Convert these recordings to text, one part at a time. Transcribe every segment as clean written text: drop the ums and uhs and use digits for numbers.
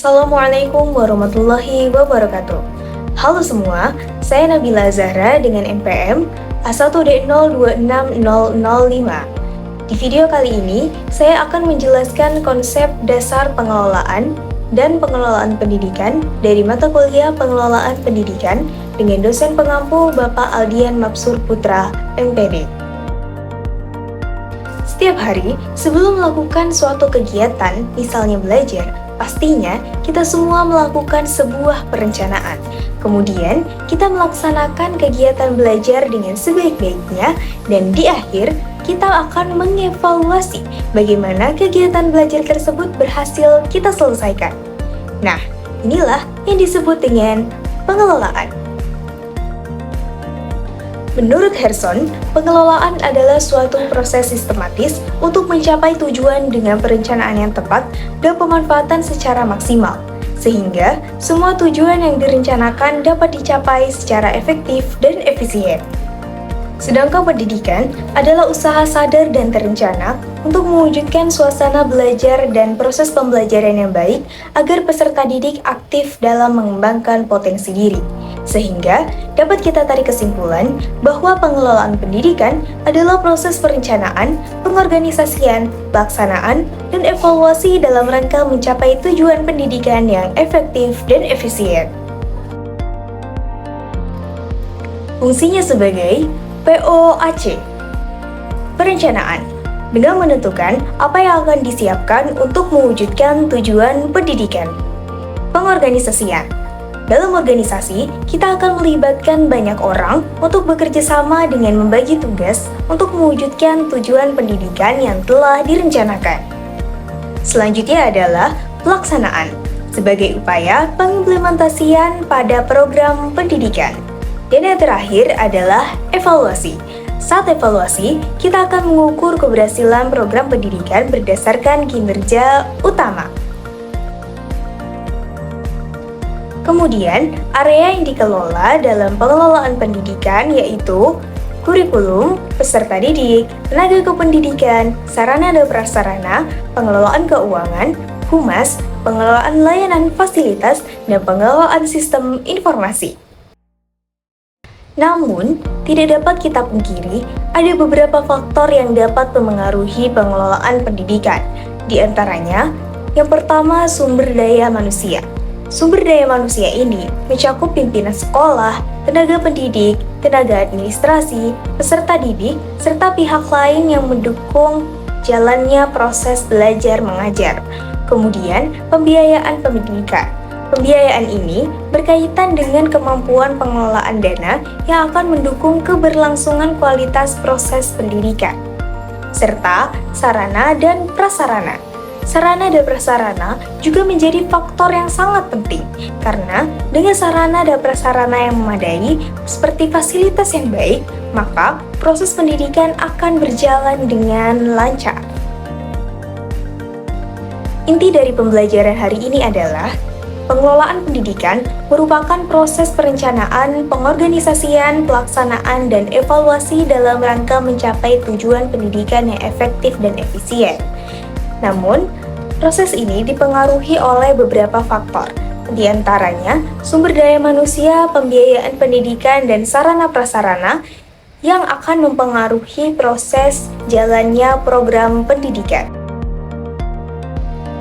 Assalamualaikum warahmatullahi wabarakatuh. Halo semua, saya Nabila Zahra dengan NPM A1D026005. Di video kali ini, saya akan menjelaskan konsep dasar pengelolaan dan pengelolaan pendidikan dari mata kuliah pengelolaan pendidikan dengan dosen pengampu Bapak Aldian Mapsur Putra, MPD. Setiap hari, sebelum melakukan suatu kegiatan, misalnya belajar, pastinya kita semua melakukan sebuah perencanaan. Kemudian, kita melaksanakan kegiatan belajar dengan sebaik-baiknya dan di akhir, kita akan mengevaluasi bagaimana kegiatan belajar tersebut berhasil kita selesaikan. Nah, inilah yang disebut dengan pengelolaan. Menurut Harrison, pengelolaan adalah suatu proses sistematis untuk mencapai tujuan dengan perencanaan yang tepat dan pemanfaatan secara maksimal, sehingga semua tujuan yang direncanakan dapat dicapai secara efektif dan efisien. Sedangkan pendidikan adalah usaha sadar dan terencana untuk mewujudkan suasana belajar dan proses pembelajaran yang baik agar peserta didik aktif dalam mengembangkan potensi diri. Sehingga dapat kita tarik kesimpulan bahwa pengelolaan pendidikan adalah proses perencanaan, pengorganisasian, pelaksanaan, dan evaluasi dalam rangka mencapai tujuan pendidikan yang efektif dan efisien. Fungsinya sebagai POAC, perencanaan, dengan menentukan apa yang akan disiapkan untuk mewujudkan tujuan pendidikan. Pengorganisasian, dalam organisasi, kita akan melibatkan banyak orang untuk bekerja sama dengan membagi tugas untuk mewujudkan tujuan pendidikan yang telah direncanakan. Selanjutnya adalah pelaksanaan, sebagai upaya pengimplementasian pada program pendidikan. Dan yang terakhir adalah evaluasi. Saat evaluasi, kita akan mengukur keberhasilan program pendidikan berdasarkan kinerja utama. Kemudian, area yang dikelola dalam pengelolaan pendidikan yaitu kurikulum, peserta didik, tenaga kependidikan, sarana dan prasarana, pengelolaan keuangan, humas, pengelolaan layanan fasilitas, dan pengelolaan sistem informasi. Namun, tidak dapat kita pungkiri, ada beberapa faktor yang dapat memengaruhi pengelolaan pendidikan. Di antaranya, yang pertama sumber daya manusia. Sumber daya manusia ini mencakup pimpinan sekolah, tenaga pendidik, tenaga administrasi, peserta didik, serta pihak lain yang mendukung jalannya proses belajar mengajar. Kemudian, pembiayaan pendidikan. Pembiayaan ini berkaitan dengan kemampuan pengelolaan dana yang akan mendukung keberlangsungan kualitas proses pendidikan, serta sarana dan prasarana. Sarana dan prasarana juga menjadi faktor yang sangat penting, karena dengan sarana dan prasarana yang memadai, seperti fasilitas yang baik, maka proses pendidikan akan berjalan dengan lancar. Inti dari pembelajaran hari ini adalah pengelolaan pendidikan merupakan proses perencanaan, pengorganisasian, pelaksanaan, dan evaluasi dalam rangka mencapai tujuan pendidikan yang efektif dan efisien. Namun, proses ini dipengaruhi oleh beberapa faktor, di antaranya sumber daya manusia, pembiayaan pendidikan, dan sarana prasarana yang akan mempengaruhi proses jalannya program pendidikan.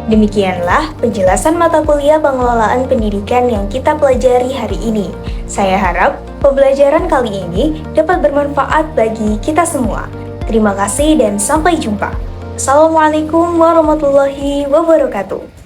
Demikianlah penjelasan mata kuliah pengelolaan pendidikan yang kita pelajari hari ini. Saya harap pembelajaran kali ini dapat bermanfaat bagi kita semua. Terima kasih dan sampai jumpa. Assalamualaikum warahmatullahi wabarakatuh.